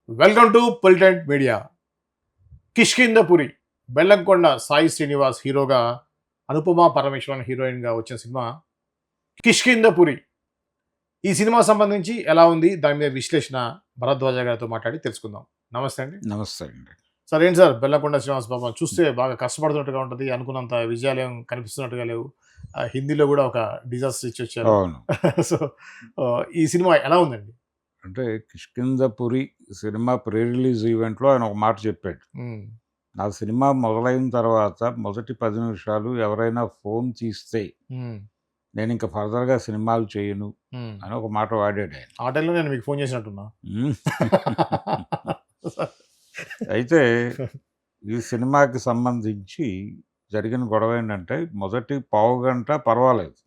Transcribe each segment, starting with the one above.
Welcome to పొలిటెంట్ media. Kishkindhapuri Bellamkonda Sai Srinivas హీరోగా, అనుపమ పరమేశ్వరన్ హీరోయిన్గా వచ్చిన సినిమా కిష్కిందపురి. ఈ సినిమా సంబంధించి ఎలా ఉంది, దాని మీద విశ్లేషణ భరద్వాజ గారితో మాట్లాడి తెలుసుకుందాం. నమస్తే అండి. నమస్తే అండి. సార్, ఏంటి సార్ బెల్లంకొండ శ్రీనివాస్ బాబు చూస్తే బాగా కష్టపడుతున్నట్టుగా ఉంటుంది, అనుకున్నంత విజయాలు ఏం కనిపిస్తున్నట్టుగా లేవు. హిందీలో కూడా ఒక డిజాస్టర్ ఇచ్చి వచ్చారు. అవును. సో ఈ సినిమా ఎలా ఉందండి? అంటే కిష్కింధపురి సినిమా ప్రీ రిలీజ్ ఈవెంట్లో ఆయన ఒక మాట చెప్పాడు. నా సినిమా మొదలైన తర్వాత మొదటి 10 నిమిషాలు ఎవరైనా ఫోన్ తీస్తే నేను ఇంకా ఫర్దర్గా సినిమాలు చేయను అని ఒక మాట వాడాడు ఆయన. ఆ టైంలో నేను మీకు ఫోన్ చేసినట్టున్నా. అయితే ఈ సినిమాకి సంబంధించి జరిగిన గొడవ ఏంటంటే, మొదటి పావుగంట పర్వాలేదు,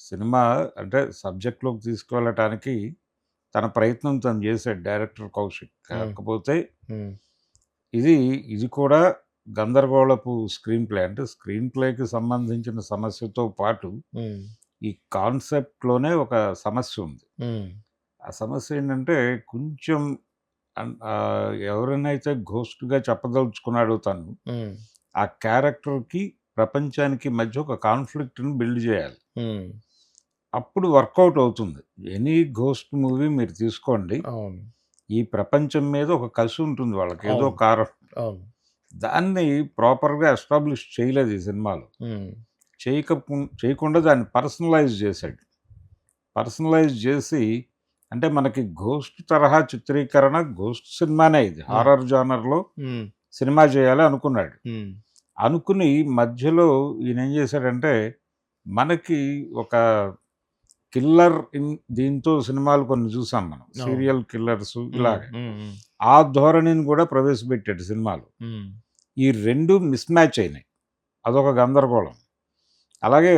సినిమా అంటే సబ్జెక్ట్లోకి తీసుకువెళ్ళటానికి తన ప్రయత్నం తను చేశాడు డైరెక్టర్ కౌశిక్. కాకపోతే ఇది కూడా గందరగోళపు స్క్రీన్ ప్లే. అంటే స్క్రీన్ ప్లేకి సంబంధించిన సమస్యతో పాటు ఈ కాన్సెప్ట్లోనే ఒక సమస్య ఉంది. ఆ సమస్య ఏంటంటే, కొంచెం ఎవరినైతే ఘోస్ట్గా చెప్పదలుచుకున్నాడో తను, ఆ క్యారెక్టర్కి ప్రపంచానికి మధ్య ఒక కాన్ఫ్లిక్ట్ని బిల్డ్ చేయాలి. అప్పుడు వర్కౌట్ అవుతుంది. ఎనీ ఘోస్ట్ మూవీ మీరు తీసుకోండి, ఈ ప్రపంచం మీద ఒక కసి ఉంటుంది వాళ్ళకి, ఏదో కారణం. దాన్ని ప్రాపర్గా ఎస్టాబ్లిష్ చేయలేదు ఈ సినిమాలో. చేయకుండా దాన్ని పర్సనలైజ్ చేశాడు. పర్సనలైజ్ చేసి, అంటే మనకి ఘోస్ట్ తరహా చిత్రీకరణ, ఘోస్ట్ సినిమానే ఇది, హారర్ జానర్లో సినిమా చేయాలి అనుకున్నాడు. అనుకుని మధ్యలో ఈయన ఏం చేశాడంటే, మనకి ఒక కిల్లర్ దీంతో సినిమాలు కొన్ని చూసాం మనం, సీరియల్ కిల్లర్స్ ఇలాగ, ఆ ధోరణిని కూడా ప్రవేశపెట్టాడు సినిమాలో. ఈ రెండు మిస్ మ్యాచ్ అయినాయి, అదొక గందరగోళం. అలాగే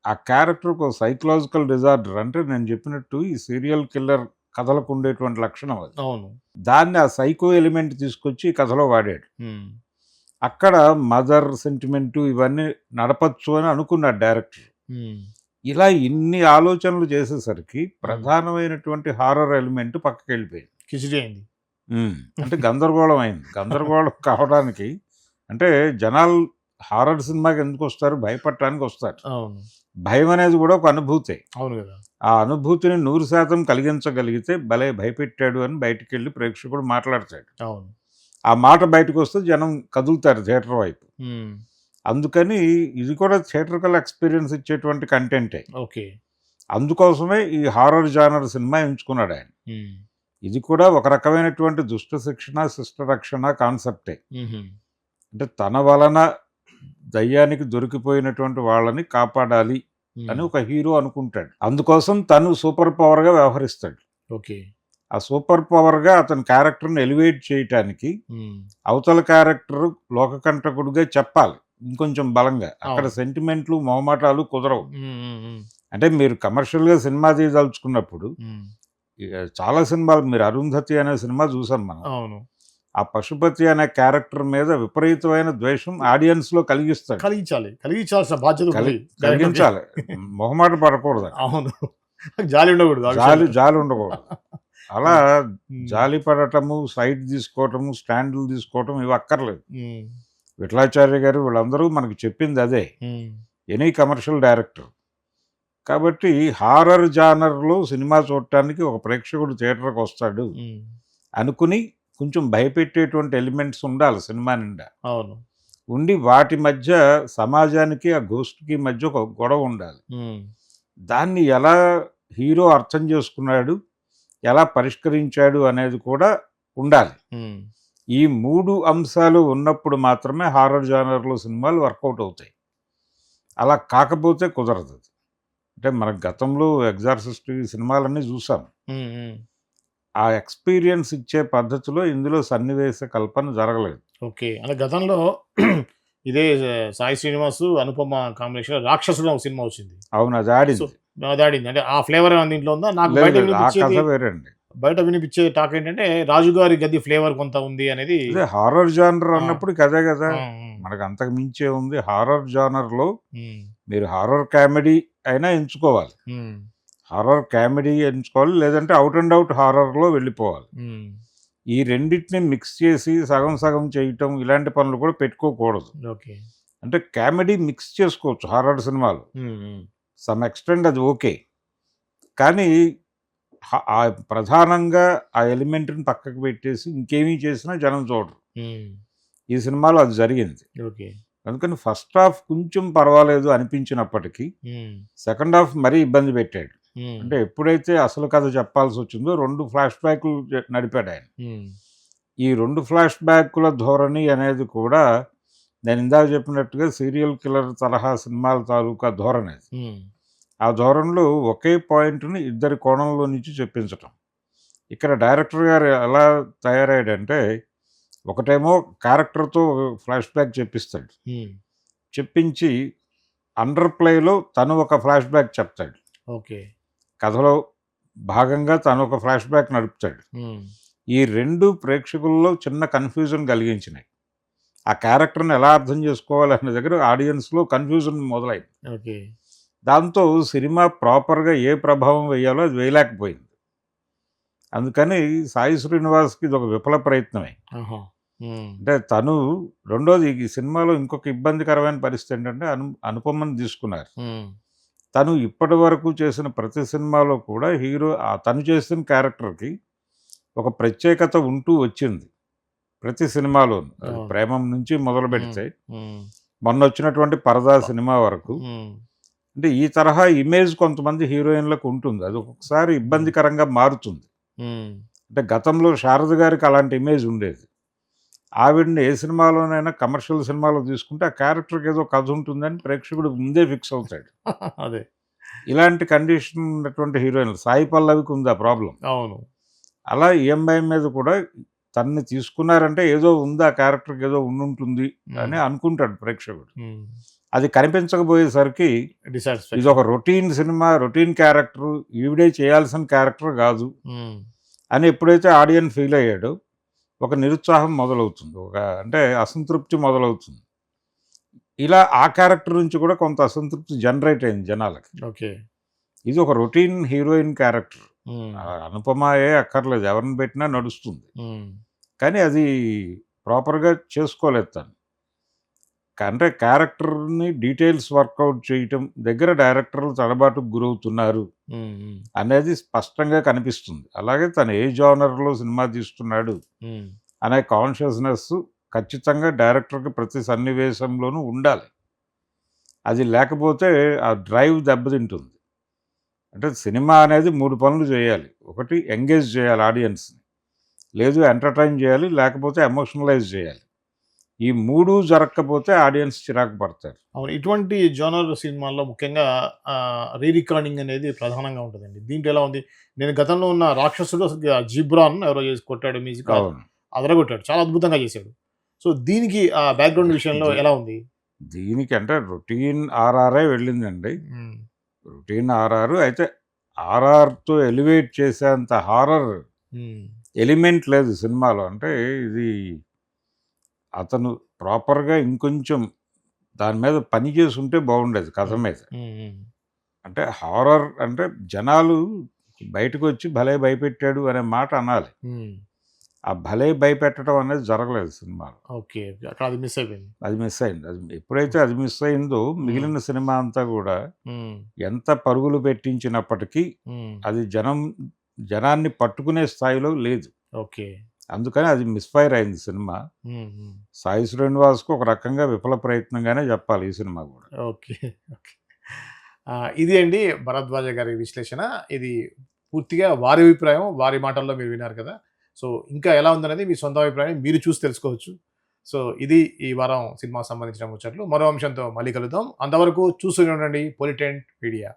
ఆ క్యారెక్టర్కి ఒక సైకలాజికల్ డిజార్డర్, అంటే నేను చెప్పినట్టు ఈ సీరియల్ కిల్లర్ కథలకు ఉండేటువంటి లక్షణం అది. దాన్ని ఆ సైకో ఎలిమెంట్ తీసుకొచ్చి ఈ కథలో వాడాడు. అక్కడ మదర్ సెంటిమెంటు ఇవన్నీ నడపచ్చు అని అనుకున్నాడు డైరెక్టర్. ఇలా ఇన్ని ఆలోచనలు చేసేసరికి ప్రధానమైనటువంటి హారర్ ఎలిమెంట్ పక్కకి వెళ్ళిపోయింది, కిచిడి అయింది. అంటే గందరగోళం అయింది. గందరగోళం కావడానికి అంటే జనాలు హారర్ సినిమాకి ఎందుకు వస్తారు? భయపడటానికి వస్తారు. భయం అనేది కూడా ఒక అనుభూతే. అవును కదా. ఆ అనుభూతిని 100% కలిగించగలిగితే భలే భయపెట్టాడు అని బయటికి వెళ్ళి ప్రేక్షకుడు మాట్లాడతాడు. అవును, ఆ మాట బయటకు వస్తే జనం కదులుతారు థియేటర్ వైపు. అందుకని ఇది కూడా థియేటర్కల్ ఎక్స్పీరియన్స్ ఇచ్చేటువంటి కంటెంటే. ఓకే, అందుకోసమే ఈ హారర్ జానర్ సినిమా ఎంచుకున్నాడు ఆయన. ఇది కూడా ఒక రకమైనటువంటి దుష్ట శిక్షణ, శిష్ట రక్షణ కాన్సెప్టే. అంటే తన వలన దయ్యానికి దొరికిపోయినటువంటి వాళ్ళని కాపాడాలి అని ఒక హీరో అనుకుంటాడు. అందుకోసం తను సూపర్ పవర్గా వ్యవహరిస్తాడు. ఓకే, ఆ సూపర్ పవర్గా అతని క్యారెక్టర్ని ఎలివేట్ చేయటానికి అవతల క్యారెక్టర్ లోకకంటకుడుగా చెప్పాలి ఇంకొంచెం బలంగా. అక్కడ సెంటిమెంట్లు, మొహమాటాలు కుదరవు. అంటే మీరు కమర్షియల్గా సినిమా తీయదలుచుకున్నప్పుడు చాలా సినిమాలు, మీరు అరుంధతి అనే సినిమా చూసాం మనం. అవును, ఆ పశుపతి అనే క్యారెక్టర్ మీద విపరీతమైన ద్వేషం ఆడియన్స్ లో కలిగిస్తాడు. కలిగించాల్సిన బాధ్యత కలిగించాలి, మొహమాట పడకూడదు. అవును, జాలి ఉండకూడదు, జాలి ఉండకూడదు. అలా జాలి పడటము, సైట్ తీసుకోవటము, స్టాండ్లు తీసుకోవటం ఇవి అక్కర్లేదు. విఠలాచార్య గారు వీళ్ళందరూ మనకు చెప్పింది అదే, ఎనీ కమర్షియల్ డైరెక్టర్. కాబట్టి హారర్ జానర్లో సినిమా చూడటానికి ఒక ప్రేక్షకుడు థియేటర్కి వస్తాడు అనుకుని కొంచెం భయపెట్టేటువంటి ఎలిమెంట్స్ ఉండాలి సినిమా నిండా. అవును, ఉండి వాటి మధ్య సమాజానికి, ఆ గోష్ఠికి మధ్య ఒక గొడవ ఉండాలి. దాన్ని ఎలా హీరో అర్థం చేసుకున్నాడు, ఎలా పరిష్కరించాడు అనేది కూడా ఉండాలి. ఈ 3 అంశాలు ఉన్నప్పుడు మాత్రమే హారర్ జానర్లో సినిమాలు వర్కౌట్ అవుతాయి. అలా కాకపోతే కుదరదు. అంటే మన గతంలో ఎగ్జార్సిస్ట్ సినిమాలన్నీ చూసాం. ఆ ఎక్స్పీరియన్స్ ఇచ్చే పద్ధతిలో ఇందులో సన్నివేశ కల్పన జరగలేదు. ఓకే, అలా గతంలో ఇదే సాయి శ్రీనివాస్, అనుపమ కాంబినేషన్ రాక్షసుడు ఒక సినిమా వచ్చింది. అవును, అది ఆడింది. అంటే ఆ ఫ్లేవర్ దీంట్లో ఉందా? నాకు బయట వినిపించే టాక్ ఏంటంటే రాజుగారి గది ఫ్లేవర్ కొంత ఉంది అనేది. హారర్ జానర్ అన్నప్పుడు కదే కదా, మనకు అంతకు మించే ఉంది. హారర్ జానర్ లో మీరు హారర్ కామెడీ అయినా ఎంచుకోవాలి. హారర్ కామెడీ ఎంచుకోవాలి, లేదంటే అవుట్ అండ్ అవుట్ హారర్లో వెళ్ళిపోవాలి. ఈ రెండిటిని మిక్స్ చేసి సగం సగం చేయటం ఇలాంటి పనులు కూడా పెట్టుకోకూడదు. ఓకే. అంటే కామెడీ మిక్స్ చేసుకోవచ్చు హారర్ సినిమాలు. సమ్ ఎక్స్టెంట్ అది ఓకే. కానీ ఆ ప్రధానంగా ఆ ఎలిమెంట్‌ని పక్కకు పెట్టేసి ఇంకేమీ చేసినా జనం చూడరు. ఈ సినిమాలో అది జరిగింది. ఓకే. అందుకని ఫస్ట్ హాఫ్ కొంచెం పర్వాలేదు అనిపించినప్పటికీ సెకండ్ హాఫ్ మరీ ఇబ్బంది పెట్టాడు. అంటే ఎప్పుడైతే అసలు కథ చెప్పాల్సొచ్చిందో 2 ఫ్లాష్ బ్యాక్‌లు నడిపాడాయన. ఈ 2 ఫ్లాష్ బ్యాక్‌ల ధోరణి అనేది కూడా నేను ఇందాక చెప్పినట్టుగా సీరియల్ కిల్లర్ తరహా సినిమాల తాలూకా ధోరణి అది. ఆ ధోరణిలో ఒకే పాయింట్‌ని ఇద్దరి కోణంలో నుంచి చెప్పించటం. ఇక్కడ డైరెక్టర్ గారు ఎలా తయారయ్యాడంటే, ఒకటేమో క్యారెక్టర్‌తో ఫ్లాష్ బ్యాక్ చెప్పిస్తాడు. చెప్పించి అండర్ ప్లేలో తను ఒక ఫ్లాష్ బ్యాక్ చెప్తాడు. ఓకే. కథలో భాగంగా తను ఒక ఫ్లాష్ బ్యాక్ నడుపుతాడు. ఈ 2 ప్రేక్షకుల్లో చిన్న కన్‌ఫ్యూజన్ కలిగించినాయి. ఆ క్యారెక్టర్‌ని ఎలా అర్థం చేసుకోవాలనే దగ్గర ఆడియన్స్‌లో కన్‌ఫ్యూజన్ మొదలైంది. ఓకే. దాంతో సినిమా ప్రాపర్‌గా ఏ ప్రభావం వేయాలో అది వేయలేకపోయింది. అందుకని సాయి శ్రీనివాస్‌కి ఇదొక విఫల ప్రయత్నమే. అంటే తను రెండోది ఈ సినిమాలో ఇంకొక ఇబ్బందికరమైన పరిస్థితి ఏంటంటే అనుపమని తీసుకున్నారు. తను ఇప్పటి వరకు చేసిన ప్రతి సినిమాలో కూడా హీరో తను చేసిన క్యారెక్టర్‌కి ఒక ప్రత్యేకత ఉంటూ వచ్చింది. ప్రతి సినిమాలోను. అది అవును. 'ప్రేమం' నుంచి మొదలుపెడితే మొన్నొచ్చినటువంటి 'పరదా' సినిమా వరకు. అంటే ఈ తరహా ఇమేజ్ కొంతమంది హీరోయిన్‌లకు ఉంటుంది. అది ఒక్కొక్కసారి ఇబ్బందికరంగా మారుతుంది. అంటే గతంలో శారద గారికి అలాంటి ఇమేజ్ ఉండేది. ఆవిడని ఏ సినిమాలోనైనా కమర్షియల్ సినిమాలో తీసుకుంటే ఆ క్యారెక్టర్‌కి ఏదో కథ ఉంటుందని ప్రేక్షకుడు ముందే ఫిక్స్ అవుతాడు. అదే. ఇలాంటి కండిషన్ ఉన్నటువంటి హీరోయిన్లు సాయి పల్లవికి ఉంది ఆ ప్రాబ్లమ్. అవును. అలా ఈఎంఐ మీద కూడా తనని తీసుకున్నారంటే ఏదో ఉంది, ఆ క్యారెక్టర్‌కి ఏదో ఉండుంటుంది అని అనుకుంటాడు ప్రేక్షకుడు. అది కనిపించకపోయేసరికి డిసాటిస్ఫాక్షన్. ఇదొక రొటీన్ సినిమా, రొటీన్ క్యారెక్టర్, ఈవిడే చేయాల్సిన క్యారెక్టర్ కాదు అని ఎప్పుడైతే ఆడియన్స్ ఫీల్ అయ్యాడో ఒక నిరుత్సాహం మొదలవుతుంది. అంటే అసంతృప్తి మొదలవుతుంది. ఇలా ఆ క్యారెక్టర్ నుంచి కూడా కొంత అసంతృప్తి జనరేట్ అయింది జనాలకి. ఓకే. ఇది ఒక రొటీన్ హీరోయిన్ క్యారెక్టర్. అనుపమయే అక్కర్లేదు, ఎవరిని పెట్టినా నడుస్తుంది. కానీ అది ప్రాపర్‌గా చేసుకోలేదు తను. అంటే క్యారెక్టర్‌ని డీటెయిల్స్ వర్కౌట్ చేయటం దగ్గర డైరెక్టర్లు తడబాటుకు గురవుతున్నారు అనేది స్పష్టంగా కనిపిస్తుంది. అలాగే తను ఏ జోనర్‌లో సినిమా తీస్తున్నాడు అనే కాన్షియస్‌నెస్ ఖచ్చితంగా డైరెక్టర్‌కి ప్రతి సన్నివేశంలోనూ ఉండాలి. అది లేకపోతే ఆ డ్రైవ్ దెబ్బతింటుంది. అంటే సినిమా అనేది 3 పనులు చేయాలి. ఒకటి ఎంగేజ్ చేయాలి ఆడియన్స్‌ని. లేదు ఎంటర్‌టైన్ చేయాలి, లేకపోతే ఎమోషనలైజ్ చేయాలి. ఈ 3 జరగకపోతే ఆడియన్స్ చిరాకు పడతారు. అవును. ఇటువంటి జోనర్ సినిమాల్లో ముఖ్యంగా రికార్డింగ్ అనేది ప్రధానంగా ఉంటదండి. దీంట్లో ఎలా ఉంది? నేను గతంలో ఉన్న 'రాక్షసుడు' అసలు 'జిబ్రాన్' ఎవరో చేసి కొట్టాడు మ్యూజిక్. అవును. అదరగొట్టాడు. చాలా అద్భుతంగా చేశాడు. సో, దీనికి ఆ బ్యాక్‌గ్రౌండ్ విషయంలో ఎలా ఉంది? దీనికి అంటే రొటీన్ ఆర్ఆర్ఏ వెళ్ళిందండి. రొటీన్ ఆర్ఆర్ అయితే ఆర్ఆర్‌తో ఎలివేట్ చేసేంత హారర్ ఎలిమెంట్ లేదు సినిమాలో. అంటే ఇది అతను ప్రాపర్‌గా ఇంకొంచెం దాని మీద పని చేసుంటే బాగుండేది కథ మీద. అంటే హారర్ అంటే జనాలు బయటకొచ్చి భలే భయపెట్టాడు అనే మాట అనాలి. ఆ భలే భయపెట్టడం అనేది జరగలేదు సినిమాలో. ఓకే. అక్కడ అది మిస్ అయిపోయింది. అది మిస్ అయింది. అది ఎప్పుడైతే అది మిస్ అయిందో మిగిలిన సినిమా అంతా కూడా ఎంత పరుగులు పెట్టించినప్పటికీ అది జనాన్ని పట్టుకునే స్థాయిలో లేదు. ఓకే. అందుకని అది మిస్‌ఫైర్ అయింది సినిమా. సాయి శ్రీనివాస్‌కు ఒక రకంగా విఫల ప్రయత్నంగానే చెప్పాలి ఈ సినిమా కూడా. ఓకే. ఓకే. ఇది అండి భరద్వాజ గారి విశ్లేషణ. ఇది పూర్తిగా వారి అభిప్రాయం. వారి మాటల్లో మీరు విన్నారు కదా! సో, ఇంకా ఎలా ఉందనేది మీ సొంత అభిప్రాయం మీరు చూసి తెలుసుకోవచ్చు. సో, ఇది ఈ వారం సినిమాకు సంబంధించిన ముచ్చట్లు. మరో అంశంతో మళ్ళీ కలుద్దాం. అంతవరకు చూస్తూనే ఉండండి పొలిటెంట్ మీడియా.